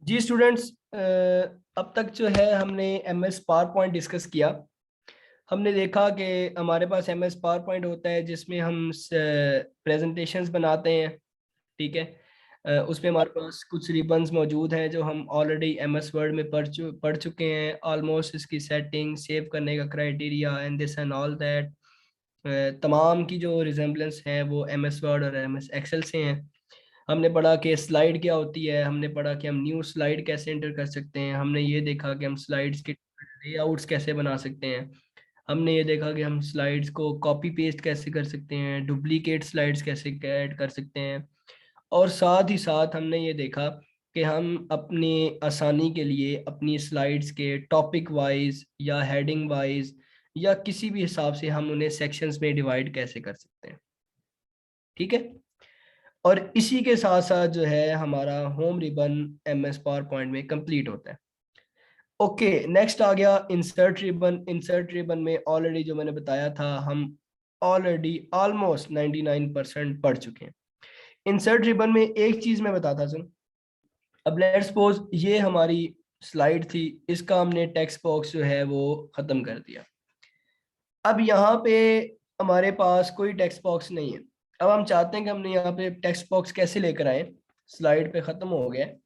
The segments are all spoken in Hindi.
जी स्टूडेंट्स, अब तक जो है हमने MS पावर पॉइंट डिस्कस किया। हमने देखा कि हमारे पास MS पावर पॉइंट होता है जिसमें हम प्रेजेंटेशंस बनाते हैं। ठीक है, उसमें हमारे पास कुछ रिबन्स मौजूद हैं जो हम ऑलरेडी MS वर्ड में पढ़ चुके हैं। ऑलमोस्ट इसकी सेटिंग, सेव करने का criteria and this and all that, तमाम की जो रिजेम्बलेंस है वो MS वर्ड और MS एक्सेल से हैं। हमने पढ़ा कि स्लाइड क्या होती है, हमने पढ़ा कि हम न्यू स्लाइड कैसे एंटर कर सकते हैं, हमने ये देखा कि हम स्लाइड्स के लेआउट्स कैसे बना सकते हैं, हमने ये देखा कि हम स्लाइड्स को कॉपी पेस्ट कैसे कर सकते हैं, डुप्लीकेट स्लाइड्स कैसे ऐड कर सकते हैं, और साथ ही साथ हमने ये देखा कि हम अपनी आसानी के लिए अपनी स्लाइड्स के टॉपिक वाइज या हेडिंग वाइज या किसी भी हिसाब से हम उन्हें सेक्शंस में डिवाइड कैसे कर सकते हैं। ठीक है, और इसी के साथ साथ जो है हमारा home ribbon MS PowerPoint में कंप्लीट होता है। ओके, नेक्स्ट आ गया इंसर्ट रिबन। इंसर्ट रिबन में ऑलरेडी जो मैंने बताया था, हम ऑलरेडी ऑलमोस्ट 99% पढ़ चुके हैं। इंसर्ट रिबन में एक चीज मैं बताता सुन। अब लेट्स सपोज ये हमारी स्लाइड थी, इसका हमने टेक्स्ट बॉक्स जो है वो खत्म कर दिया। अब यहाँ पे हमारे पास कोई टेक्स्ट बॉक्स नहीं है। अब हम चाहते हैं कि हमने यहाँ पे टेक्स्ट बॉक्स कैसे लेकर आए। स्लाइड पे खत्म हो गया है,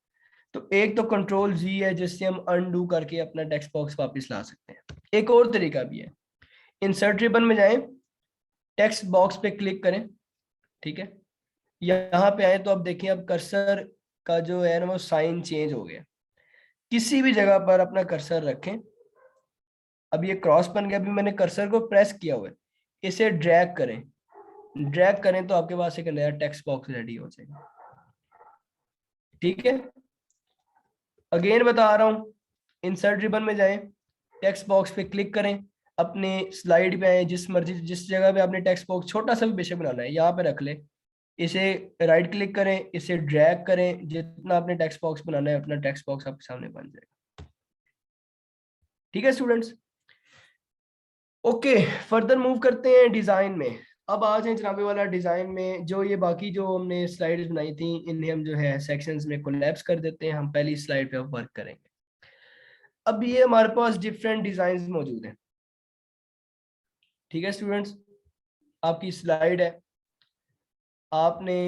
तो एक तो Ctrl+Z है जिससे हम अनडू करके अपना टेक्स्ट बॉक्स वापस ला सकते हैं। एक और तरीका भी है, इंसर्ट रिबन में जाएं, टेक्स्ट बॉक्स पे क्लिक करें। ठीक है, यहाँ पे आए तो अब देखिए, अब कर्सर का जो है ना वो साइन चेंज हो गया। किसी भी जगह पर अपना कर्सर रखें। अब ये क्रॉस बन गया, अभी मैंने कर्सर को प्रेस किया हुआ है, इसे ड्रैग करें। ड्रैग करें तो आपके पास एक नया टेक्स्ट बॉक्स रेडी हो जाएगा। ठीक है, अगेन बता रहा हूं, इंसर्ट रिबन में जाएं, टेक्स्ट बॉक्स पे क्लिक करें, अपने स्लाइड पे आए, जिस मर्जी जिस जगह पे आपने टेक्स्ट बॉक्स छोटा सा भी बेशक बनाना है यहाँ पे रख ले। इसे राइट क्लिक करें, इसे ड्रैग करें, जितना आपने टेक्स्ट बॉक्स बनाना है अपना टेक्स्ट बॉक्स आपके सामने बन जाएगा। ठीक है स्टूडेंट्स, ओके, फर्दर मूव करते हैं डिजाइन में। अब आ जाए जनाबे वाला डिजाइन में, जो ये बाकी जो हमने स्लाइड्स बनाई थी इन्हें हम जो है सेक्शंस में कोलैप्स कर देते हैं। हम पहली स्लाइड पे वर्क करेंगे। अब ये हमारे पास डिफरेंट डिजाइन मौजूद हैं। ठीक है स्टूडेंट्स, आपकी स्लाइड है, आपने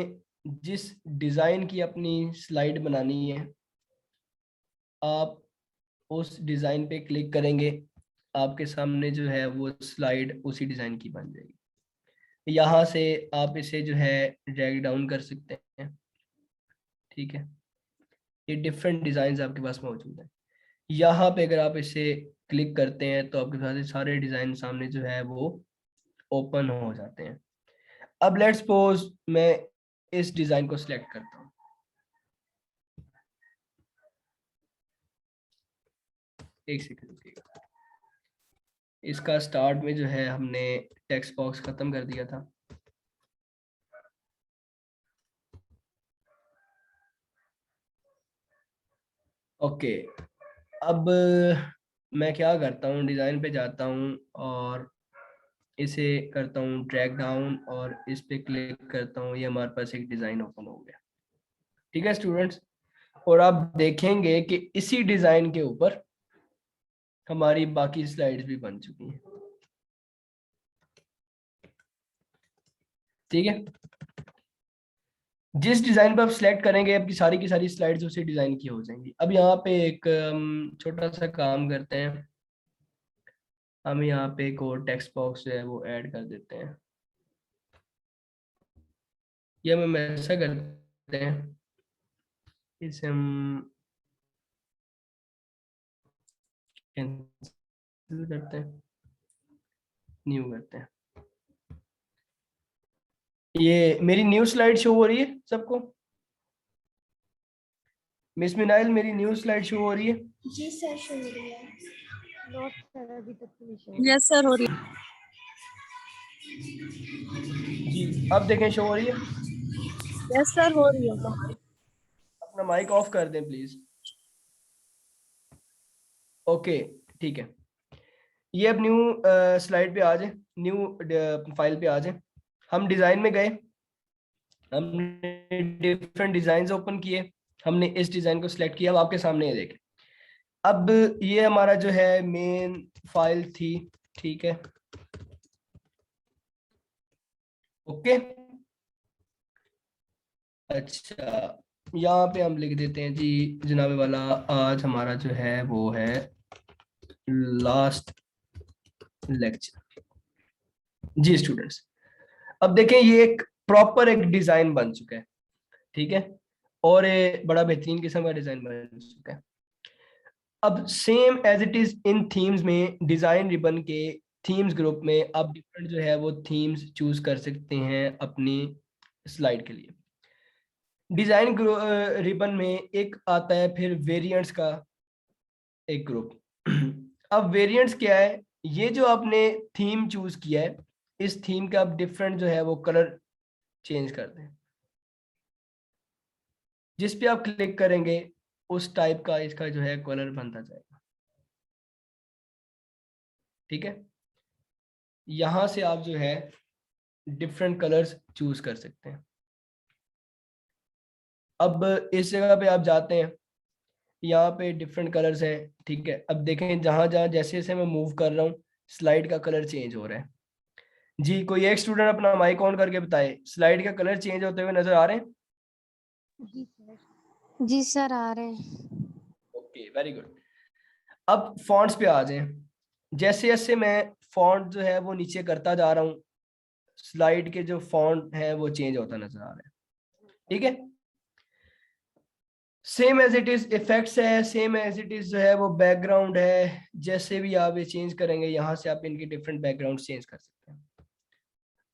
जिस डिजाइन की अपनी स्लाइड बनानी है आप उस डिजाइन पे क्लिक करेंगे, आपके सामने जो है वो स्लाइड उसी डिजाइन की बन जाएगी। यहाँ से आप इसे जो है ड्रैग डाउन कर सकते हैं। ठीक है, ये डिफरेंट डिजाइन आपके पास मौजूद है। यहाँ पे अगर आप इसे क्लिक करते हैं तो आपके पास ये सारे डिजाइन सामने जो है वो ओपन हो जाते हैं। अब लेट्स सपोज मैं इस डिजाइन को सिलेक्ट करता हूँ। एक सेकंड रुकिएगा, इसका स्टार्ट में जो है हमने टेक्स्ट बॉक्स खत्म कर दिया था। ओके, अब मैं क्या करता हूँ, डिजाइन पे जाता हूँ और इसे करता हूँ ड्रैग डाउन और इस पे क्लिक करता हूँ, ये हमारे पास एक डिजाइन ओपन हो गया। ठीक है स्टूडेंट्स, और आप देखेंगे कि इसी डिजाइन के ऊपर हमारी बाकी स्लाइड्स भी बन चुकी हैं। ठीक है, जिस डिजाइन पर आप सिलेक्ट करेंगे आपकी सारी की सारी स्लाइड्स उसी डिजाइन की हो जाएंगी। अब यहाँ पे एक छोटा सा काम करते हैं, हम यहाँ पे एक और टेक्स्ट बॉक्स जो है वो ऐड कर देते हैं, या हम ऐसा करते हैं, इसे हम कैंसिल करते हैं, न्यू करते हैं। ये मेरी न्यू स्लाइड शो हो रही है सबको? मिस मिनाइल, मेरी न्यू स्लाइड शो हो रही है? जी सर, शो हो रही है। नोट सर, अभी तक तो नहीं शो। यस सर, हो रही है। जी, अब देखें शो हो रही है? यस सर, हो रही है। अपना माइक ऑफ कर दें प्लीज। ओके, ठीक है, ये अब न्यू स्लाइड पे आ जाए, न्यू फाइल पे आ जाए। हम डिजाइन में गए, हमने डिफरेंट डिजाइन ओपन किए, हमने इस डिजाइन को सिलेक्ट किया, अब आपके सामने ये देखें। अब ये हमारा जो है मेन फाइल थी, ठीक है, ओके। अच्छा, यहाँ पे हम लिख देते हैं जी जनाबे वाला, आज हमारा जो है वो है लास्ट लेक्चर। जी स्टूडेंट्स, अब देखें ये एक प्रॉपर एक डिजाइन बन चुका है, ठीक है, और ये बड़ा बेहतरीन किस्म का डिजाइन बन चुका है। अब same as it is in themes में, डिजाइन रिबन के थीम्स ग्रुप में आप डिफरेंट जो है वो थीम्स चूज कर सकते हैं अपनी स्लाइड के लिए। डिजाइन रिबन में एक आता है फिर वेरिएंट्स का एक ग्रुप। अब वेरिएंट्स क्या है, ये जो आपने थीम चूज किया है, इस थीम का आप डिफरेंट जो है वो कलर चेंज कर दें। जिस पे आप क्लिक करेंगे उस टाइप का इसका जो है कलर बनता जाएगा, ठीक है। यहां से आप जो है डिफरेंट कलर्स चूज कर सकते हैं। अब इस जगह पे आप जाते हैं, यहाँ पे डिफरेंट कलर्स हैं, ठीक है। अब देखें जहां जहां जैसे जैसे मैं मूव कर रहा हूँ स्लाइड का कलर चेंज हो रहा है। जी कोई एक स्टूडेंट अपना माइक ऑन करके बताए, स्लाइड का कलर चेंज होते हुए नजर आ रहे हैं? जी सर। जी सर आ रहे हैं। Okay very good. अब फॉन्ट्स पे आ जाएं। जैसे जैसे मैं फॉन्ट जो है वो नीचे करता जा रहा हूँ, स्लाइड के जो फॉन्ट है वो चेंज होता नजर आ रहा है, ठीक है। Same as it is effects है, सेम एज इट इज जो है वो बैकग्राउंड है, जैसे भी आप ये चेंज करेंगे यहाँ से आप इनके डिफरेंट बैकग्राउंड चेंज कर सकते हैं।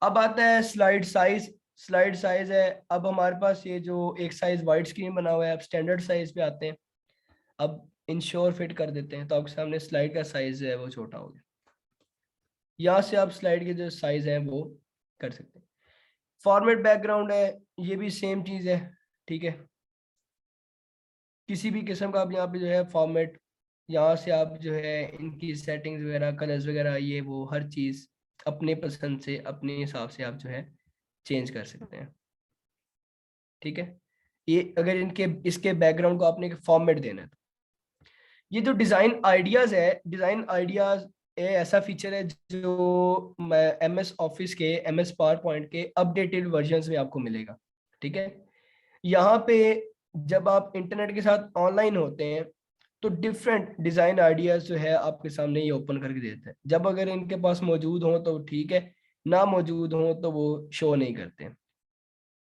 अब आता है स्लाइड साइज। स्लाइड साइज है, अब हमारे पास ये जो एक साइज वाइड स्क्रीन बना हुआ है, अब स्टैंडर्ड साइज पे आते हैं। अब इंश्योर फिट कर देते हैं तो आपके सामने स्लाइड का साइज है वो छोटा हो गया। यहाँ से आप स्लाइड के जो साइज है वो कर सकते हैं। फॉर्मेट बैकग्राउंड है, ये भी सेम चीज है, ठीक है। किसी भी किस्म का आप यहाँ पे जो है फॉर्मेट, यहाँ से आप जो है इनकी सेटिंग्स वगैरह, कलर्स वगैरह, ये वो हर चीज अपने पसंद से अपने हिसाब से आप जो है चेंज कर सकते हैं, ठीक है। ये अगर इनके इसके बैकग्राउंड को आपने फॉर्मेट देना है तो ये जो डिजाइन आइडियाज है, डिजाइन आइडियाज ऐसा फीचर है जो MS ऑफिस के, MS पावर पॉइंट के अपडेटेड वर्जन में आपको मिलेगा, ठीक है। यहाँ पे जब आप इंटरनेट के साथ ऑनलाइन होते हैं तो डिफरेंट डिजाइन आइडियाज जो है आपके सामने ये ओपन करके देते हैं। जब अगर इनके पास मौजूद हो तो ठीक है, ना मौजूद हो तो वो शो नहीं करते,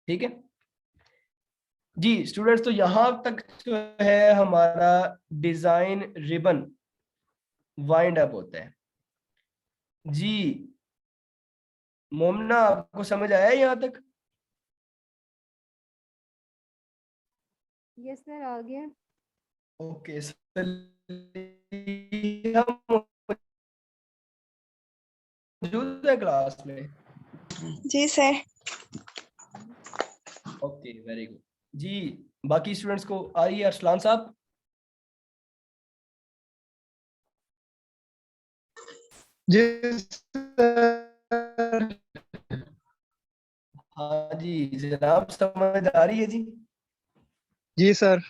ठीक है जी स्टूडेंट्स। तो यहाँ तक जो है हमारा डिजाइन रिबन वाइंड अप होता है जी। मोमना आपको समझ आया यहाँ तक? यस सर आ गया। ओके हम मौजूद है क्लास में? जी सर। ओके वेरी गुड जी। बाकी स्टूडेंट्स को आ रही है? अरसलान साहब? जी सर। हाँ जी जनाब, समझ आ रही है जी? जी सर।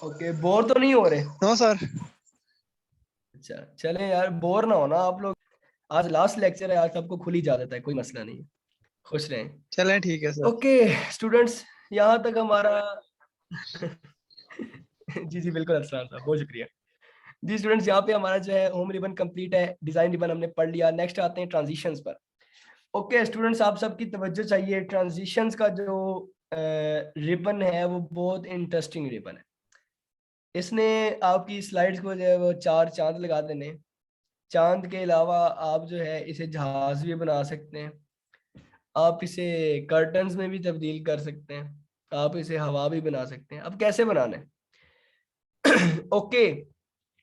ओके, बोर तो नहीं हो रहे? No sir. अच्छा चले यार, बोर ना होना आप लोग। आज लास्ट लेक्चर है, आज सबको खुली इजाजत है, कोई मसला नहीं है, खुश रहें। चलें ठीक है सर। ओके स्टूडेंट्स, यहाँ तक हमारा जी जी बिल्कुल अरसलान साहब, बहुत शुक्रिया जी। स्टूडेंट्स यहाँ पे हमारा जो है होम रिबन कंप्लीट है, डिजाइन रिबन हमने पढ़ लिया। नेक्स्ट आते हैं ट्रांजिशंस पर। ओके स्टूडेंट्स, आप सबकी तवज्जो चाहिए। ट्रांजिशंस का जो रिबन है वो बहुत इंटरेस्टिंग रिबन है। इसने आपकी स्लाइड्स को जो है वो चार चांद लगा देने। चांद के अलावा आप जो है इसे जहाज भी बना सकते हैं, आप इसे कर्टन्स में भी तब्दील कर सकते हैं, आप इसे हवा भी बना सकते हैं। अब कैसे बनाना है? ओके,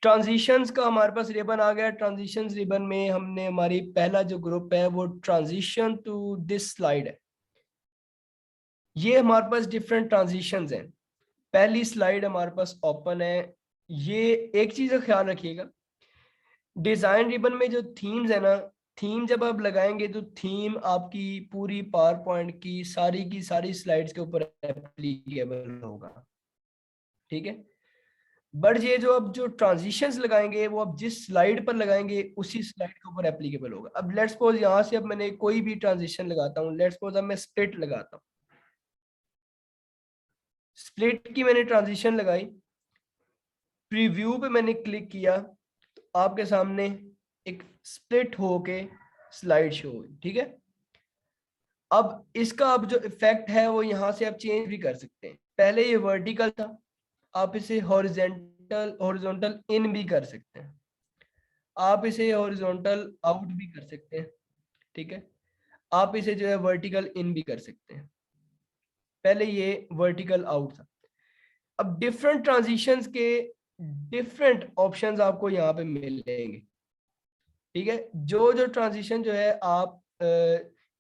ट्रांजिशंस का हमारे पास रिबन आ गया। ट्रांजिशंस रिबन में हमने हमारी पहला जो ग्रुप है वो ट्रांजिशन टू दिस स्लाइड है। ये हमारे पास डिफरेंट ट्रांजिशंस हैं। पहली स्लाइड हमारे पास ओपन है। ये एक चीज का ख्याल रखिएगा, डिजाइन रिबन में जो थीम्स है ना, थीम जब आप लगाएंगे तो थीम आपकी पूरी पावर पॉइंट की सारी स्लाइड्स के ऊपर एप्लीकेबल होगा। ठीक है। बट ये जो अब जो ट्रांजिशंस लगाएंगे वो अब जिस स्लाइड पर लगाएंगे उसी स्लाइड के ऊपर एप्लीकेबल होगा। अब लेट्स सपोज यहाँ से अब मैंने कोई भी ट्रांजिशन लगाता हूँ, लेट्स सपोज अब मैं स्प्लिट लगाता हूँ, स्प्लिट की मैंने ट्रांजिशन लगाई, प्रीव्यू पे मैंने क्लिक किया तो आपके सामने एक स्प्लिट होके स्लाइड शो हुई, ठीक है। अब इसका अब जो इफेक्ट है वो यहाँ से आप चेंज भी कर सकते हैं। पहले ये वर्टिकल था, आप इसे हॉरिजॉन्टल इन भी कर सकते हैं, आप इसे हॉरिजॉन्टल आउट भी कर सकते हैं, ठीक है। आप इसे जो है वर्टिकल इन भी कर सकते हैं। पहले ये वर्टिकल आउट था। अब डिफरेंट ट्रांजिशंस के डिफरेंट ऑप्शंस आपको यहाँ पे मिलेंगे, ठीक है। जो जो ट्रांजिशन जो है आप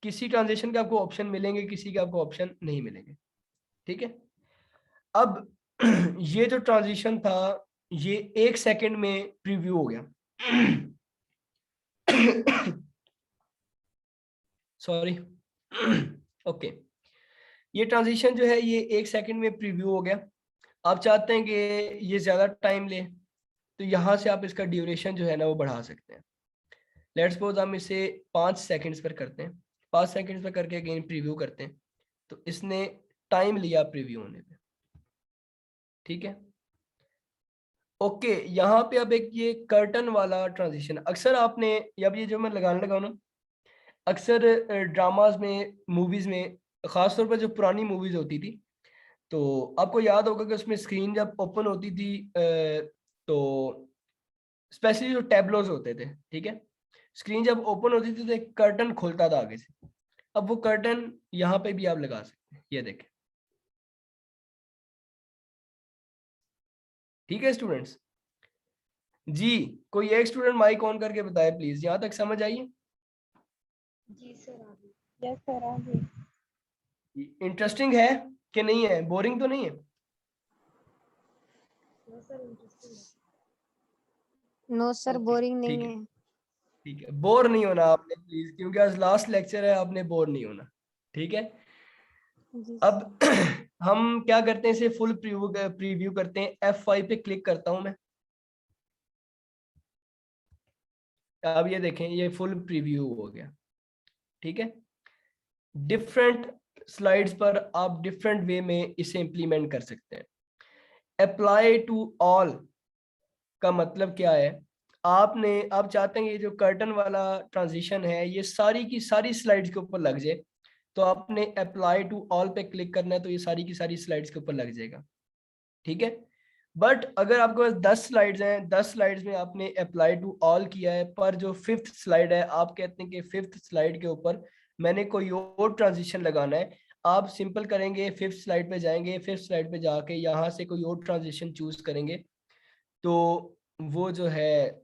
किसी ट्रांजिशन के आपको ऑप्शन मिलेंगे, किसी के आपको ऑप्शन नहीं मिलेंगे, ठीक है। अब ये जो ट्रांजिशन था ये 1 सेकंड में प्रीव्यू हो गया। सॉरी ओके, ये ट्रांजिशन जो है ये 1 सेकंड में प्रीव्यू हो गया। आप चाहते हैं कि ये ज्यादा टाइम ले तो यहाँ से आप इसका ड्यूरेशन जो है ना वो बढ़ा सकते हैं। लेट्स सपोज हम इसे 5 सेकंड्स पर करते हैं, 5 सेकंड्स पर करके अगेन प्रीव्यू करते हैं तो इसने टाइम लिया प्रीव्यू होने पे, ठीक है। ओके, यहाँ पे अब एक ये कर्टन वाला ट्रांजिशन अक्सर आपने, अब ये जो मैं लगाने लगा ना, अक्सर ड्रामाज में, मूवीज में, खासतौर पर जो पुरानी मूवीज होती थी तो आपको याद होगा कि उसमें स्क्रीन जब ओपन होती थी तो स्पेशली जो टैबलोज होते थे, ठीक है, स्क्रीन जब ओपन होती थी तो एक कर्टन खुलता था आगे से। अब वो कर्टन यहाँ पे भी आप लगा सकते हैं, ये देखें, ठीक है स्टूडेंट्स। जी, कोई एक स्टूडेंट माइक ऑन करके बताए प्लीज, यहाँ तक समझ आइए। जी सर आ गई। यस सर आ गई। इंटरेस्टिंग है कि नहीं है, बोरिंग तो नहीं है? नो सर इंटरेस्टिंग है। नो सर ओके, बोरिंग ठीक नहीं है, है। ठीक है, बोर नहीं होना आपने प्लीज, क्योंकि आज लास्ट लेक्चर है, आपने बोर नहीं होना, ठीक है। जी अब हम क्या करते हैं, इसे फुल प्रीव्यू करते हैं। F5 पे क्लिक करता हूं मैं, अब ये देखें ये फुल प्रीव्यू हो गया, ठीक है। डिफरेंट स्लाइड्स पर आप डिफरेंट वे में इसे इंप्लीमेंट कर सकते हैं। अप्लाई टू ऑल का मतलब क्या है, आपने, आप चाहते हैं ये जो कर्टन वाला ट्रांजिशन है ये सारी की सारी स्लाइड्स के ऊपर लग जाए, तो आपने अप्लाई टू ऑल पे क्लिक करना है तो ये सारी की सारी स्लाइड्स के ऊपर लग जाएगा, ठीक है। बट अगर आपके पास 10 स्लाइड्स हैं, 10 स्लाइड्स में आपने अप्लाई टू ऑल किया है, पर जो 5th स्लाइड है आप कहते हैं कि 5th स्लाइड के ऊपर मैंने कोई और ट्रांजिशन लगाना है, आप सिंपल करेंगे 5th स्लाइड पे जाएंगे, 5th स्लाइड पे जाके यहाँ से कोई और ट्रांजिशन चूज करेंगे तो वो जो है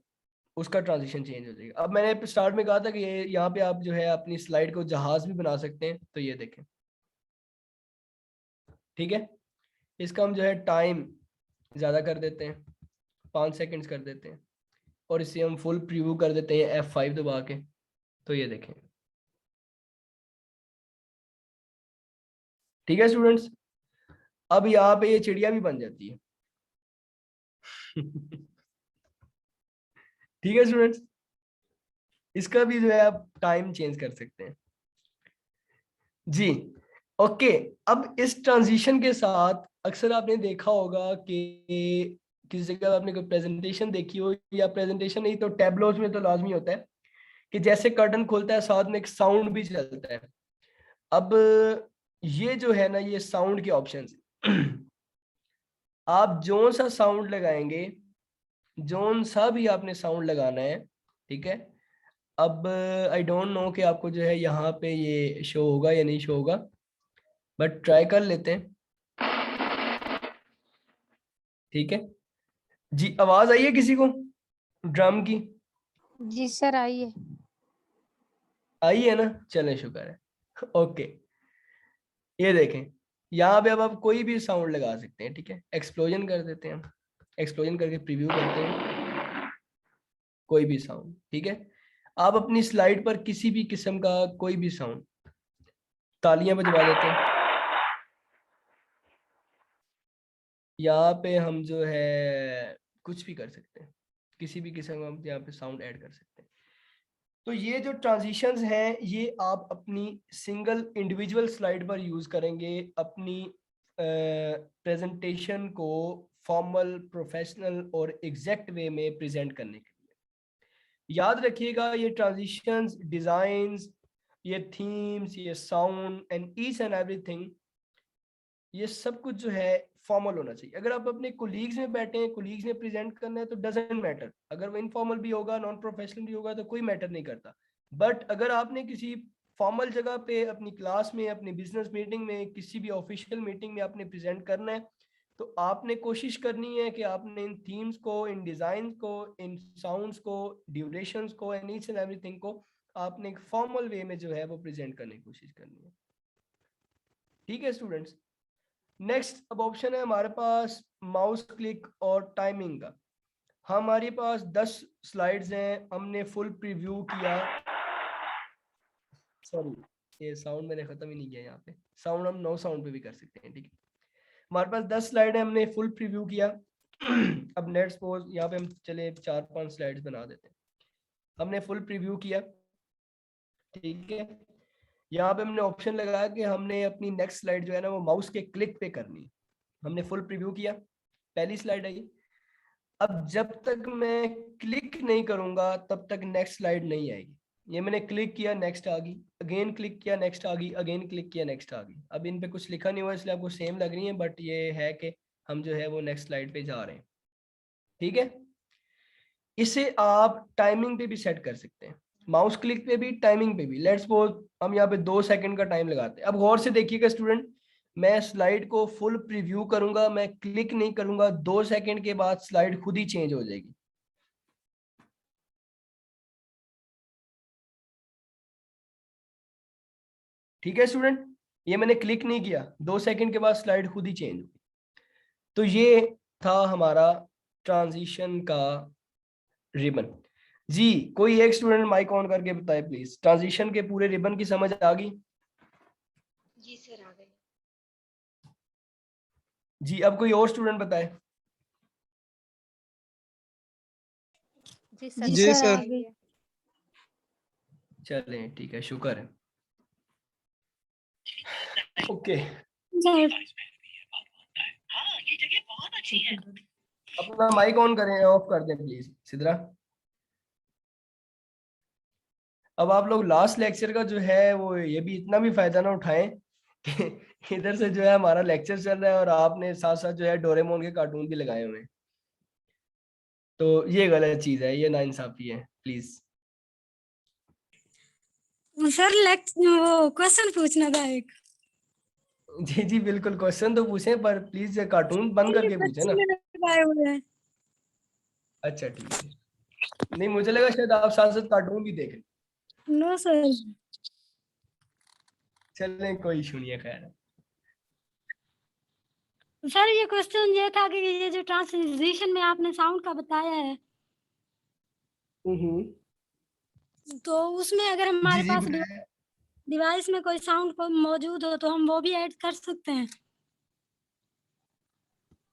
उसका ट्रांजिशन चेंज हो जाएगा। अब मैंने स्टार्ट में कहा था कि ये यहाँ पे आप जो है अपनी स्लाइड को जहाज भी बना सकते हैं, तो ये देखें, ठीक है। इसका हम जो है टाइम ज़्यादा कर देते हैं, 5 सेकंड्स कर देते हैं, और इसे हम फुल प्रीव्यू कर देते हैं F5 दबा के, तो ये देखें, ठीक है स्टूडेंट्स। अब यहाँ पे ये चिड़िया भी बन जाती है ठीक है स्टूडेंट्स, इसका भी जो है आप टाइम चेंज कर सकते हैं जी। ओके, अब इस ट्रांजिशन के साथ अक्सर आपने देखा होगा कि किसी जगह आपने कोई प्रेजेंटेशन देखी हो, या प्रेजेंटेशन नहीं तो टैबलोज में तो लाजमी होता है कि जैसे कर्टन खुलता है साथ में एक साउंड भी चलता है। अब ये जो है ना ये साउंड के ऑप्शंस आप जोन सा साउंड लगाएंगे, जोन सा भी आपने साउंड लगाना है, ठीक है। अब आई डोंट नो कि आपको जो है यहाँ पे ये शो होगा या नहीं शो होगा, बट ट्राई कर लेते हैं, ठीक है जी। आवाज आई है किसी को ड्रम की? जी सर आइए। आई है ना, चले शुक्र है ओके। ये देखें यहाँ पे अब आप कोई भी साउंड लगा सकते हैं, ठीक है। एक्सप्लोजन कर देते हैं हम, एक्सप्लोजन करके प्रीव्यू करते हैं, कोई भी साउंड, ठीक है। आप अपनी स्लाइड पर किसी भी किस्म का कोई भी साउंड, तालियां बजवा देते हैं, यहाँ पे हम जो है कुछ भी कर सकते हैं, किसी भी किस्म का हम यहाँ पे साउंड ऐड कर सकते हैं। तो ये जो ट्रांजिशंस हैं ये आप अपनी सिंगल इंडिविजुअल स्लाइड पर यूज करेंगे अपनी प्रेजेंटेशन को फॉर्मल, प्रोफेशनल और एग्जैक्ट वे में प्रेजेंट करने के लिए। याद रखिएगा ये ट्रांजिशंस, डिजाइन्स, ये थीम्स, ये sound and each and everything, ये सब कुछ जो है फॉर्मल होना चाहिए। अगर आप अपने कोलीग्स में बैठे हैं, कोलीग्स ने प्रेजेंट करना है तो डजेंट मैटर, अगर वो इनफॉर्मल भी होगा, नॉन प्रोफेशनल भी होगा तो कोई मैटर नहीं करता। बट अगर आपने किसी फॉर्मल जगह पे, अपनी क्लास में, अपनी बिजनेस मीटिंग में, किसी भी ऑफिशियल मीटिंग में आपने प्रेजेंट करना है तो आपने कोशिश करनी है कि आपने इन थीम्स को, इन डिजाइन को, इन साउंड्स को, ड्यूरेशंस को एंड ईच एंड एवरीथिंग को आपने एक फॉर्मल वे में जो है वो प्रेजेंट करने की कोशिश करनी है। ठीक है स्टूडेंट्स। नेक्स्ट अब ऑप्शन है हमारे पास माउस क्लिक और टाइमिंग का। हमारे पास 10 स्लाइड्स हैं, हमने फुल प्रीव्यू किया। सॉरी, ये साउंड मैंने खत्म ही नहीं किया। यहाँ पे साउंड हम नो साउंड पे भी कर सकते हैं। ठीक है, हमारे पास 10 स्लाइड है, हमने फुल प्रीव्यू किया। अब नेट सपोज यहाँ पे हम चले 4-5 स्लाइड्स बना देते हैं। हमने फुल प्रीव्यू किया, ठीक है। यहाँ पे हमने ऑप्शन लगाया कि हमने अपनी नेक्स्ट स्लाइड जो है ना वो माउस के क्लिक पे करनी है। हमने फुल प्रीव्यू किया, पहली स्लाइड आई। अब जब तक मैं क्लिक नहीं करूंगा तब तक नेक्स्ट स्लाइड नहीं आएगी। ये मैंने क्लिक किया, नेक्स्ट आ गई, अगेन क्लिक किया, नेक्स्ट आ गई, अगेन क्लिक किया, नेक्स्ट आ गई। अब इन पे कुछ लिखा नहीं हुआ इसलिए आपको सेम लग रही है, बट ये है कि हम जो है वो नेक्स्ट स्लाइड पे जा रहे हैं। ठीक है, इसे आप टाइमिंग पे भी सेट कर सकते हैं, माउस क्लिक पे भी, टाइमिंग पे भी। लेट्स सपोज हम यहाँ पे 2 सेकंड का टाइम लगाते हैं। अब गौर से देखिएगा स्टूडेंट, मैं स्लाइड को फुल प्रीव्यू करूंगा, मैं क्लिक नहीं करूंगा, 2 सेकंड के बाद स्लाइड खुद ही चेंज हो जाएगी। ठीक है स्टूडेंट, ये मैंने क्लिक नहीं किया, 2 सेकंड के बाद स्लाइड खुद ही चेंज हुई। तो ये था हमारा ट्रांजिशन का रिबन। जी, कोई एक स्टूडेंट माइक ऑन करके बताए प्लीज, ट्रांजिशन के पूरे रिबन की समझ आ गई? जी सर आ गई। जी, अब कोई और स्टूडेंट बताए। जी सर। जी सर। आ गई। चलें ठीक है, शुक्र है। ओके, अपना माइक ऑन करें, ऑफ कर दें प्लीज सिद्रा। अब आप लोग लास्ट लेक्चर का जो है वो ये भी इतना भी फायदा ना उठाएं कि इधर से जो है हमारा लेक्चर चल रहा है और आपने साथ साथ जो है डोरेमोन के कार्टून भी लगाए हुए हैं। तो ये गलत चीज है, ये नाइंसाफी है, प्लीज। सर वो क्वेश्चन पूछना था एक। जी जी बिल्कुल, क्वेश्चन तो पूछें पर प्लीज कार्टून बंद करके पूछे ना। लगाए हुए हैं। अच्छा ठीक है, नहीं मुझे लगा शायद आप साथ साथ कार्टून भी देखें। No sir. चलें कोई इशू नहीं है, खैर है। सर ये क्वेश्चन ये था कि ये जो ट्रांसलेशन में आपने साउंड का बताया है तो उसमें अगर हमारे जी पास बताएं। डिवाइस में कोई साउंड मौजूद हो तो हम वो भी ऐड कर सकते हैं।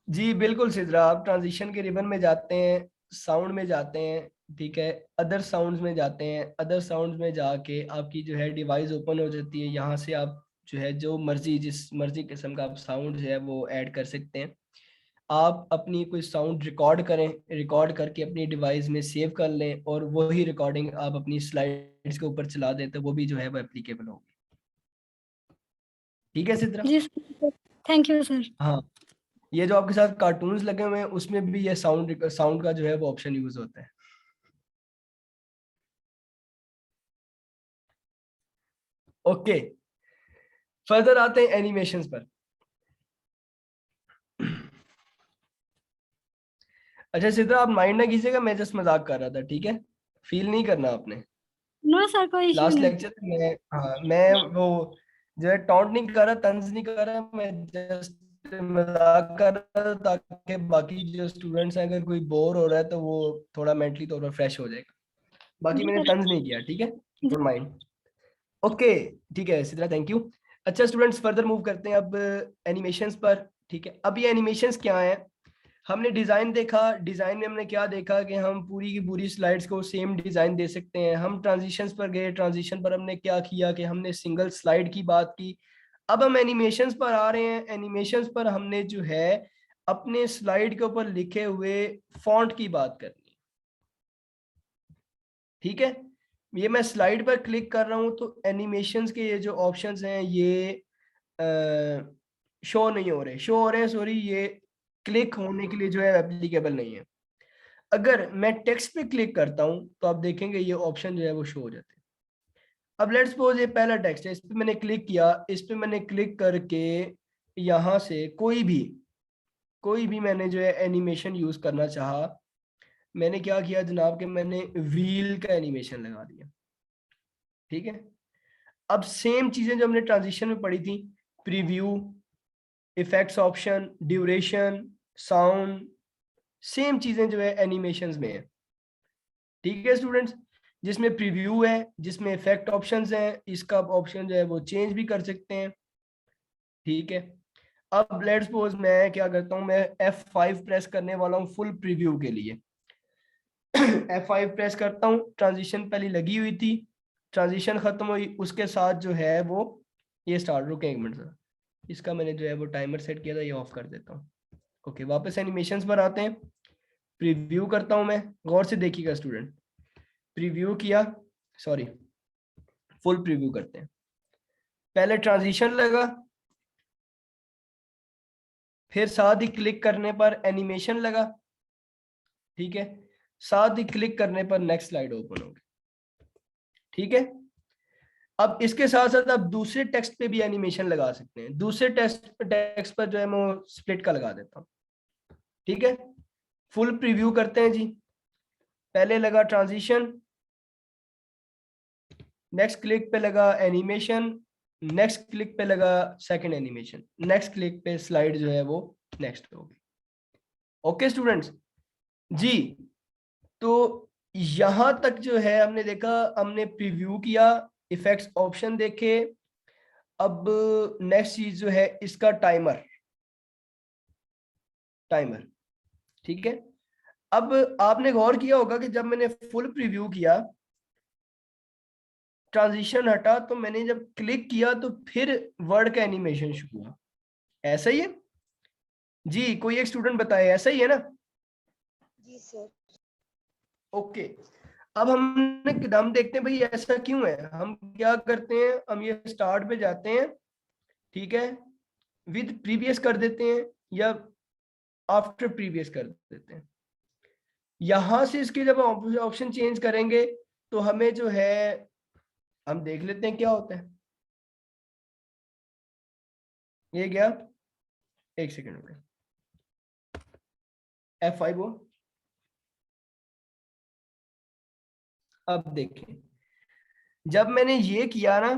जी बिल्कुल सिद्रा, आप ट्रांजिशन के रिबन में जाते हैं, साउंड में जाते हैं, ठीक है, अदर साउंड्स में जाते हैं, अदर साउंड्स में जाके आपकी जो है डिवाइस ओपन हो जाती है। यहाँ से आप जो है जो मर्जी, जिस मर्जी किस्म का आप साउंड जो है वो ऐड कर सकते हैं। आप अपनी कोई साउंड रिकॉर्ड करें, रिकॉर्ड करके अपनी डिवाइस में सेव कर लें और वही रिकॉर्डिंग आप अपनी स्लाइड्स के ऊपर चला दें तो वो भी जो है वो एप्लीकेबल होगी। ठीक है सिद्रा? जी थैंक यू सर। हाँ, ये जो आपके साथ कार्टून्स लगे हुए हैं उसमें भी ये साउंड का जो है वो ऑप्शन यूज होता है। ओके, फर्दर आते हैं एनिमेशंस पर। अच्छा सिद्रा, आप माइंड ना कीजिएगा, मैं जस्ट मजाक कर रहा था, ठीक है, फील नहीं करना आपने। नो सर कोई इशू लास्ट नहीं। लेक्चर में मैं वो जो है टॉन्ट नहीं कर रहा, तंज नहीं कर रहा, मैं जस्ट मजाक कर रहा था ताकि बाकी जो स्टूडेंट्स हैं अगर कोई बोर हो रहा है तो वो थोड़ा मेंटली तौर पर फ्रेश हो जाएगा। बाकी मैंने तंज नहीं किया, ठीक है, डोंट माइंड। ओके ठीक है सिद्रा, थैंक यू। अच्छा स्टूडेंट्स, फर्दर मूव करते हैं अब एनिमेशंस पर। ठीक है, अब ये एनिमेशंस क्या है, हमने डिजाइन देखा, डिजाइन में हमने क्या देखा कि हम पूरी की पूरी स्लाइड्स को सेम डिजाइन दे सकते हैं। हम ट्रांजिशंस पर गए, ट्रांजिशन पर हमने क्या किया कि हमने सिंगल स्लाइड की बात की। अब हम एनिमेशंस पर आ रहे हैं, एनिमेशंस पर हमने जो है अपने स्लाइड के ऊपर लिखे हुए फॉन्ट की बात करनी है। ठीक है, ये मैं स्लाइड पर क्लिक कर रहा हूं तो एनिमेशंस के ये जो ऑप्शंस हैं ये शो नहीं हो रहे, शो हो रहे हैं सॉरी, ये क्लिक होने के लिए जो है एप्लीकेबल नहीं है। अगर मैं टेक्स्ट पे क्लिक करता हूं तो आप देखेंगे ये ऑप्शन जो है वो शो हो जाते हैं। अब लेट्स सपोज ये पहला टेक्स्ट है, इस पे मैंने क्लिक किया, इस पे मैंने क्लिक करके यहां से कोई भी मैंने जो है एनिमेशन यूज करना चाहा, मैंने क्या किया जनाब कि मैंने व्हील का एनिमेशन लगा दिया। ठीक है, अब सेम चीजें जो हमने ट्रांजिशन में पढ़ी थी, preview, effects option, duration, sound, same चीजें जो है एनिमेशंस में है। ठीक है स्टूडेंट्स, जिसमें प्रीव्यू है, जिसमें इफेक्ट ऑप्शंस हैं, इसका ऑप्शन जो है वो चेंज भी कर सकते हैं। ठीक है, अब लेट्स सपोज मैं क्या करता हूं, मैं F5 प्रेस करने वाला हूं फुल प्रीव्यू के लिए। F5 प्रेस करता हूं, ट्रांजिशन पहले लगी हुई थी, ट्रांजिशन खत्म हुई, उसके साथ जो है वो ये स्टार्ट, रुके एक मिनट सर, इसका मैंने जो है वो टाइमर सेट किया था, ये ऑफ कर देता हूँ। ओके, वापस एनिमेशंस पर आते हैं, प्रीव्यू करता हूं मैं, गौर से देखिएगा स्टूडेंट, प्रीव्यू किया, सॉरी फुल प्रीव्यू करते हैं। पहले ट्रांजिशन लगा, फिर साथ ही क्लिक करने पर एनिमेशन लगा। ठीक है, साथ ही क्लिक करने पर नेक्स्ट स्लाइड ओपन होगी। ठीक है, अब इसके साथ साथ आप दूसरे टेक्स्ट पे भी एनिमेशन लगा सकते हैं। दूसरे टेक्स्ट पर जो है मैं स्प्लिट का लगा देता हूं। ठीक है, फुल प्रीव्यू करते हैं जी, पहले लगा ट्रांजिशन, नेक्स्ट क्लिक पे लगा एनिमेशन, नेक्स्ट क्लिक पे लगा सेकंड एनिमेशन, नेक्स्ट क्लिक पे स्लाइड जो है वो नेक्स्ट पे होगी। ओके स्टूडेंट्स जी, तो यहां तक जो है हमने देखा, हमने प्रीव्यू किया, इफेक्ट्स ऑप्शन देखे। अब नेक्स्ट चीज जो है इसका टाइमर, ठीक है, अब आपने गौर किया होगा कि जब मैंने फुल प्रीव्यू किया, ट्रांजिशन हटा, तो मैंने जब क्लिक किया तो फिर वर्ड का एनिमेशन शुरू हुआ। ऐसा ही है जी, कोई एक स्टूडेंट बताए, ऐसा ही है ना? जी सर। ओके, अब हम देखते हैं भाई ऐसा क्यों है। हम क्या करते हैं, हम ये स्टार्ट पे जाते हैं, ठीक है, विद प्रीवियस कर देते हैं या आफ्टर प्रीवियस कर देते हैं। यहां से इसके जब ऑप्शन चेंज करेंगे तो हमें जो है, हम देख लेते हैं क्या होता है। ये गया, एक सेकेंड में F5 हो। अब देखें, जब मैंने ये किया ना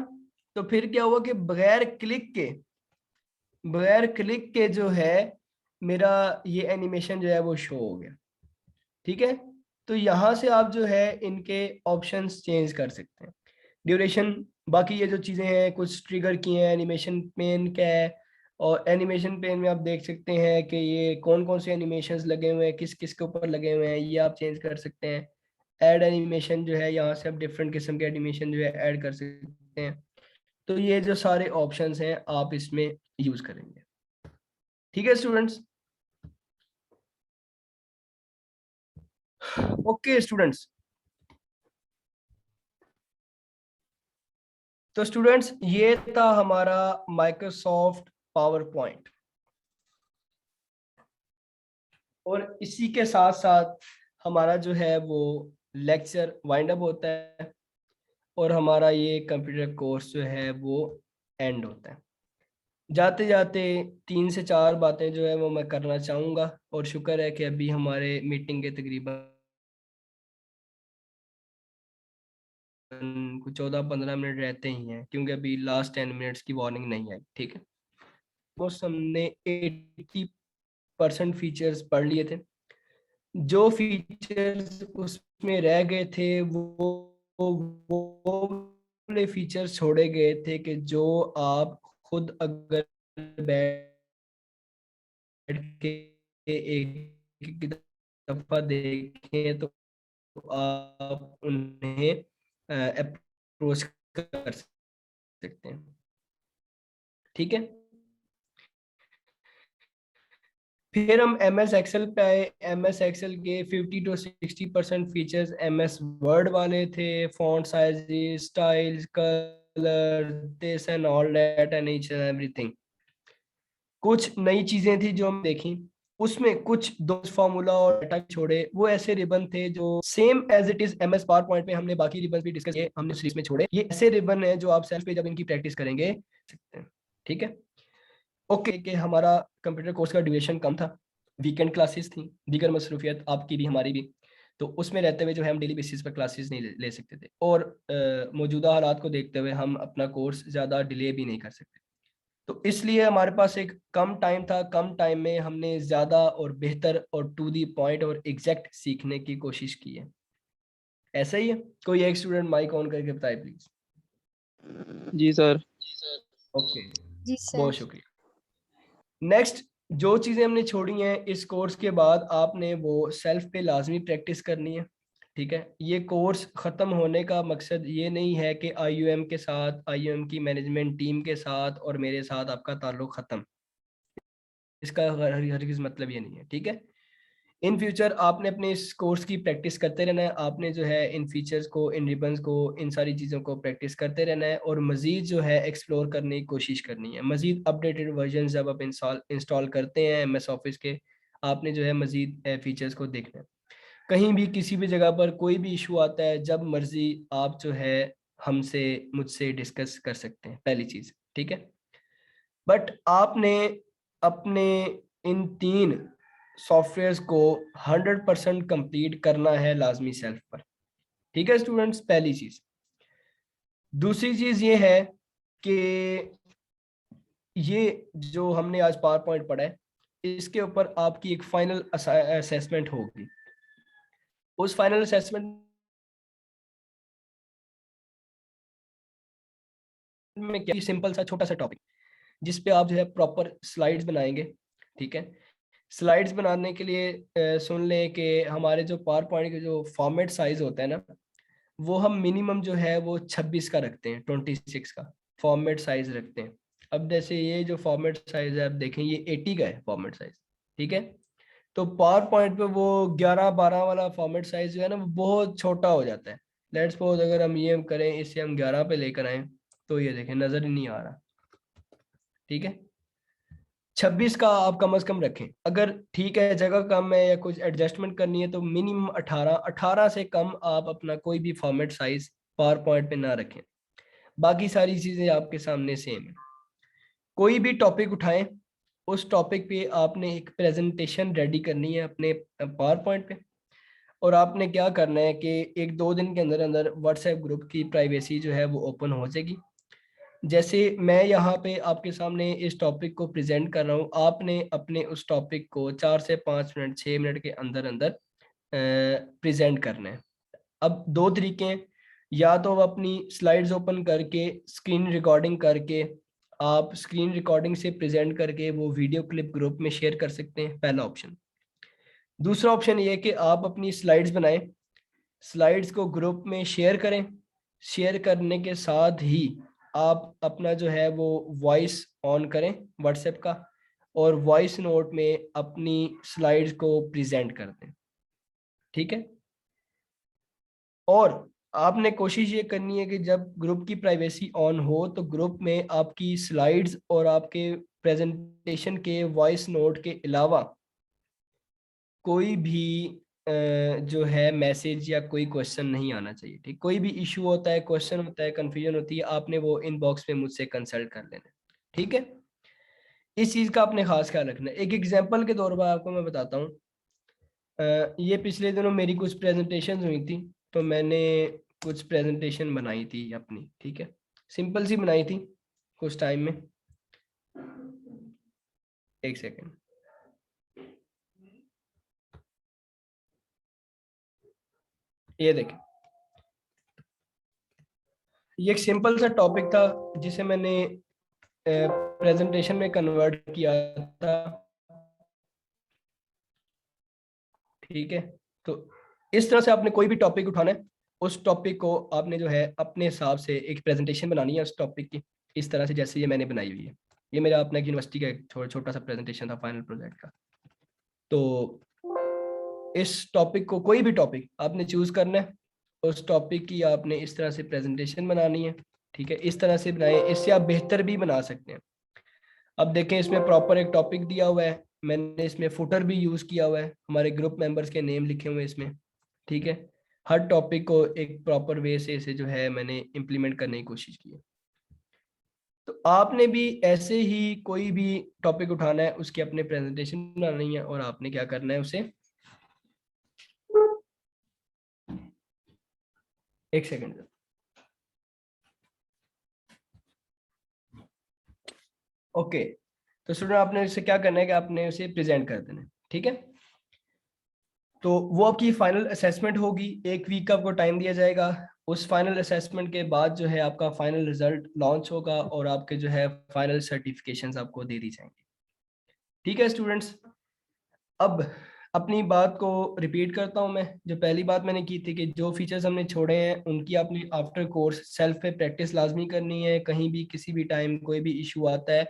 तो फिर क्या हुआ कि बगैर क्लिक के जो है मेरा ये एनिमेशन जो है वो शो हो गया। ठीक है, तो यहां से आप जो है इनके ऑप्शंस चेंज कर सकते हैं। ड्यूरेशन, बाकी ये जो चीजें हैं कुछ ट्रिगर की हैं, एनिमेशन पेन क्या है, और एनिमेशन पेन में आप देख सकते हैं कि ये कौन कौन से एनिमेशंस लगे हुए हैं, किस किस के ऊपर लगे हुए हैं, ये आप चेंज कर सकते हैं। ऐड एनिमेशन जो है, यहाँ से आप डिफरेंट किस्म के एनिमेशन जो है ऐड कर सकते हैं। तो ये जो सारे ऑप्शंस हैं आप इसमें यूज करेंगे। ठीक है स्टूडेंट्स, ओके स्टूडेंट्स, तो स्टूडेंट्स ये था हमारा माइक्रोसॉफ्ट पावर पॉइंट, और इसी के साथ साथ हमारा जो है वो लेक्चर वाइंड अप होता है और हमारा ये कंप्यूटर कोर्स जो है वो एंड होता है। जाते जाते 3 से 4 बातें जो है वो मैं करना चाहूँगा, और शुक्र है कि अभी हमारे मीटिंग के तकरीबन कुछ 14-15 मिनट रहते ही हैं, क्योंकि अभी लास्ट 10 मिनट्स की वार्निंग नहीं आई। ठीक है, बस हमने 80% फीचर्स पढ़ लिए थे। जो फीचर्स उसमें रह गए थे वो फीचर्स छोड़े गए थे कि जो आप खुद अगर बैठ के एक दफा देखें तो आप उन्हें अप्रोच कर सकते हैं। ठीक है, फिर हम MS एक्सेल पे आए। MS एक्सेल के 50 to 60% फीचर्स MS वर्ड वाले थे, font size, styles, colour, this and all that and each and everything. कुछ नई चीजें थी जो हम देखी, उसमें कुछ दो फार्मूला और डाटा छोड़े, वो ऐसे रिबन थे जो same as it is MS PowerPoint में हमने बाकी रिबन भी डिस्कस किए, हमने सीरीज में छोड़े। ये ऐसे रिबन है जो आप सेल्फ पे जब इनकी प्रैक्टिस करेंगे सकते हैं। ठीक है, ओके कि हमारा कंप्यूटर कोर्स का ड्यूरेशन कम था, वीकेंड क्लासेस थी, दीगर मसरूफियत आपकी भी हमारी भी, तो उसमें रहते हुए जो है हम डेली बेसिस पर क्लासेस नहीं ले सकते थे, और मौजूदा हालात को देखते हुए हम अपना कोर्स ज़्यादा डिले भी नहीं कर सकते। तो इसलिए हमारे पास एक कम टाइम था, कम टाइम में हमने ज़्यादा और बेहतर और टू दी पॉइंट और एग्जैक्ट सीखने की कोशिश की है। ऐसा ही है? कोई एक स्टूडेंट माइक ऑन करके बताए प्लीज। जी सर। ओके, जी सर। बहुत शुक्रिया। नेक्स्ट, जो चीज़ें हमने छोड़ी हैं इस कोर्स के बाद आपने वो सेल्फ पे लाजमी प्रैक्टिस करनी है। ठीक है, ये कोर्स ख़त्म होने का मकसद ये नहीं है कि IUM के साथ, IUM की मैनेजमेंट टीम के साथ और मेरे साथ आपका ताल्लुक ख़त्म, इसका हरगिज़ मतलब ये नहीं है। ठीक है, इन फ्यूचर आपने अपने इस कोर्स की प्रैक्टिस करते रहना है, आपने जो है इन फीचर्स को, इन रिबन्स को, इन सारी चीज़ों को प्रैक्टिस करते रहना है, और मज़ीद जो है एक्सप्लोर करने की कोशिश करनी है। मज़ीद अपडेटेड वर्जन जब आप इंस्टॉल करते हैं MS ऑफिस के, आपने जो है मज़ीद फीचर्स को देखना है। कहीं भी किसी भी जगह पर कोई भी इशू आता है, जब मर्जी आप जो है हमसे, मुझसे डिस्कस कर सकते हैं, पहली चीज़। ठीक है, बट आपने अपने इन 3 सॉफ्टवेयर्स को 100% कंप्लीट करना है लाजमी सेल्फ पर। ठीक है स्टूडेंट्स, पहली चीज। दूसरी चीज ये है कि ये जो हमने आज पावर पॉइंट पढ़ा है, इसके ऊपर आपकी एक फाइनल असेसमेंट होगी। उस फाइनल असेसमेंट में क्या, सिंपल सा छोटा सा टॉपिक जिस पे आप जो है प्रॉपर स्लाइड्स बनाएंगे। ठीक है, स्लाइड्स बनाने के लिए सुन लें कि हमारे जो पावर पॉइंट के जो फॉर्मेट साइज होता है ना, वो हम मिनिमम जो है वो 26 का रखते हैं, 26 का फॉर्मेट साइज रखते हैं। अब जैसे ये जो फॉर्मेट साइज है आप देखें, ये 80 का है फॉर्मेट साइज। ठीक है, तो पावर पॉइंट पे वो 11-12 वाला फॉर्मेट साइज जो है ना, वो बहुत छोटा हो जाता है। लेट्स सपोज अगर हम ये करें, इसे हम 11 पे लेकर आए, तो ये देखें नजर ही नहीं आ रहा। ठीक है, 26 का आप कम से कम रखें। अगर ठीक है जगह कम है या कुछ एडजस्टमेंट करनी है, तो मिनिमम 18 से कम आप अपना कोई भी फॉर्मेट साइज पावर पॉइंट पे ना रखें। बाकी सारी चीजें आपके सामने सेम है। कोई भी टॉपिक उठाएं, उस टॉपिक पे आपने एक प्रेजेंटेशन रेडी करनी है अपने पावर पॉइंट पे, और आपने क्या करना है कि 1-2 दिन के अंदर अंदर व्हाट्सएप ग्रुप की प्राइवेसी जो है वो ओपन हो जाएगी। जैसे मैं यहाँ पे आपके सामने इस टॉपिक को प्रेजेंट कर रहा हूँ, आपने अपने उस टॉपिक को 4 से 5 मिनट, 6 मिनट के अंदर अंदर प्रेजेंट करना है। अब 2 तरीके हैं, या तो आप अपनी स्लाइड्स ओपन करके स्क्रीन रिकॉर्डिंग करके, आप स्क्रीन रिकॉर्डिंग से प्रेजेंट करके वो वीडियो क्लिप ग्रुप में शेयर कर सकते हैं, पहला ऑप्शन। दूसरा ऑप्शन ये है कि आप अपनी स्लाइड्स बनाएं, स्लाइड्स को ग्रुप में शेयर करें, शेयर करने के साथ ही आप अपना जो है वो वॉइस ऑन करें व्हाट्सएप का, और वॉइस नोट में अपनी स्लाइड्स को प्रेजेंट कर दें। ठीक है, और आपने कोशिश ये करनी है कि जब ग्रुप की प्राइवेसी ऑन हो, तो ग्रुप में आपकी स्लाइड्स और आपके प्रेजेंटेशन के वॉइस नोट के अलावा कोई भी जो है मैसेज या कोई क्वेश्चन नहीं आना चाहिए। ठीक, कोई भी इशू होता है, क्वेश्चन होता है, कंफ्यूजन होती है, आपने वो इनबॉक्स में मुझसे कंसल्ट कर लेना। ठीक है, इस चीज़ का आपने खास ख्याल रखना है। एक एग्जांपल के तौर पर आपको मैं बताता हूँ, ये पिछले दिनों मेरी कुछ प्रेजेंटेशन हुई थी, तो मैंने कुछ प्रेजेंटेशन बनाई थी अपनी। ठीक है, सिंपल सी बनाई थी कुछ टाइम में। एक सेकेंड, ये देखें, ये एक सिंपल सा टॉपिक था जिसे मैंने प्रेजेंटेशन में कन्वर्ट किया था। ठीक है, तो इस तरह से आपने कोई भी टॉपिक उठाना है, उस टॉपिक को आपने जो है अपने हिसाब से एक प्रेजेंटेशन बनानी है उस टॉपिक की, इस तरह से जैसे ये मैंने बनाई हुई है। ये मेरा अपना यूनिवर्सिटी का एक छोटा सा प्रेजेंटेशन था फाइनल प्रोजेक्ट का। तो इस टॉपिक को, कोई भी टॉपिक आपने चूज करना है, उस टॉपिक की आपने इस तरह से प्रेजेंटेशन बनानी है। ठीक है, इस तरह से बनाए, इससे आप बेहतर भी बना सकते हैं। अब देखें, इसमें प्रॉपर एक टॉपिक दिया हुआ है, मैंने इसमें फुटर भी यूज किया हुआ है, हमारे ग्रुप मेंबर्स के नेम लिखे हुए हैं इसमें। ठीक है, हर टॉपिक को एक प्रॉपर वे से इसे जो है मैंने इम्प्लीमेंट करने की कोशिश की है। तो आपने भी ऐसे ही कोई भी टॉपिक उठाना है, उसकी अपने प्रेजेंटेशन बनानी है, और आपने क्या करना है, उसे एक सेकंड। ओके, तो स्टूडेंट आपने इसे क्या करना है कि आपने उसे प्रेजेंट कर देना है। ठीक है, तो वो आपकी फाइनल असेसमेंट होगी, 1 वीक का आपको टाइम दिया जाएगा। उस फाइनल असेसमेंट के बाद जो है आपका फाइनल रिजल्ट लॉन्च होगा और आपके जो है फाइनल सर्टिफिकेशंस आपको दे दी जाएंगी। ठीक है स्टूडेंट्स, अब अपनी बात को रिपीट करता हूं मैं। जो पहली बात मैंने की थी कि जो फीचर्स हमने छोड़े हैं उनकी आपने आफ्टर कोर्स सेल्फ पे प्रैक्टिस लाजमी करनी है। कहीं भी किसी भी टाइम कोई भी इशू आता है,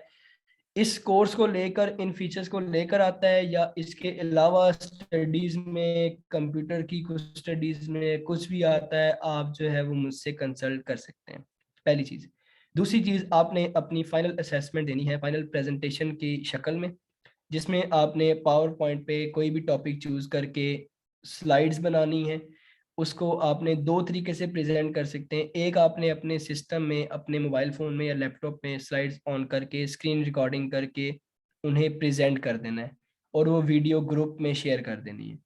इस कोर्स को लेकर, इन फीचर्स को लेकर आता है, या इसके अलावा स्टडीज में, कंप्यूटर की कुछ स्टडीज में कुछ भी आता है, आप जो है वो मुझसे कंसल्ट कर सकते हैं, पहली चीज। दूसरी चीज, आपने अपनी फाइनल असेसमेंट देनी है फाइनल प्रेजेंटेशन की शक्ल में, जिसमें आपने पावर पॉइंट पे कोई भी टॉपिक चूज करके स्लाइड्स बनानी है। उसको आपने 2 तरीके से प्रेजेंट कर सकते हैं। एक, आपने अपने सिस्टम में, अपने मोबाइल फ़ोन में या लैपटॉप में स्लाइड्स ऑन करके स्क्रीन रिकॉर्डिंग करके उन्हें प्रेजेंट कर देना है और वो वीडियो ग्रुप में शेयर कर देनी है।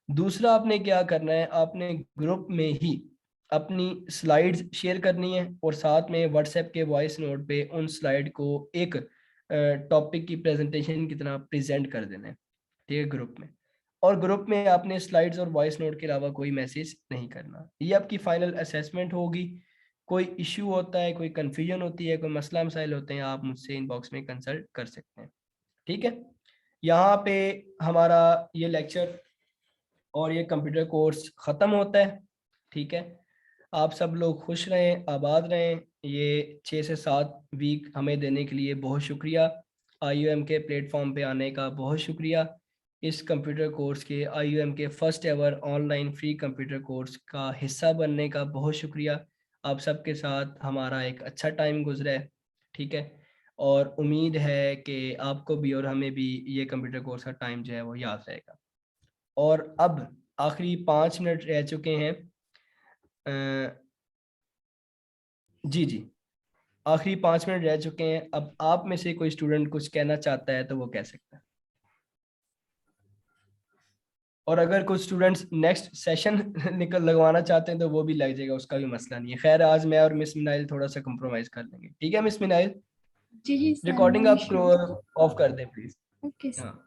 दूसरा, आपने क्या करना है, आपने ग्रुप में ही अपनी स्लाइड्स शेयर करनी है और साथ में व्हाट्सएप के वॉइस नोट पे उन स्लाइड को एक टॉपिक की प्रेजेंटेशन की तरह प्रेजेंट कर देना है। ठीक है, ग्रुप में। और ग्रुप में आपने स्लाइड्स और वॉइस नोट के अलावा कोई मैसेज नहीं करना। ये आपकी फाइनल असेसमेंट होगी। कोई इश्यू होता है, कोई कंफ्यूजन होती है, कोई मसला मसाइल होते हैं, आप मुझसे इनबॉक्स में कंसल्ट कर सकते हैं। ठीक है, यहाँ पे हमारा ये लेक्चर और ये कंप्यूटर कोर्स ख़त्म होता है। ठीक है, आप सब लोग खुश रहें, आबाद रहें। ये 6 से 7 वीक हमें देने के लिए बहुत शुक्रिया। IUM के प्लेटफॉर्म पे आने का बहुत शुक्रिया। इस कंप्यूटर कोर्स के, IUM के first ever online free computer course का हिस्सा बनने का बहुत शुक्रिया। आप सबके साथ हमारा एक अच्छा टाइम गुजरा है। ठीक है, और उम्मीद है कि आपको भी और हमें भी ये कंप्यूटर कोर्स का टाइम जो है वो याद रहेगा। और अब आखिरी 5 मिनट रह चुके हैं। जी, आखिरी 5 मिनट रह चुके हैं। अब आप में से कोई स्टूडेंट कुछ कहना चाहता है तो वो कह सकता है, और अगर कुछ स्टूडेंट्स नेक्स्ट सेशन लगवाना चाहते हैं तो वो भी लग जाएगा, उसका भी मसला नहीं है। खैर, आज मैं और मिस मिनाइल थोड़ा सा कंप्रोमाइज कर लेंगे। ठीक है मिस मिनाइल, जी सर, रिकॉर्डिंग नो आप इश्यूज। ऑफ कर दें प्लीज। Okay sir. हाँ।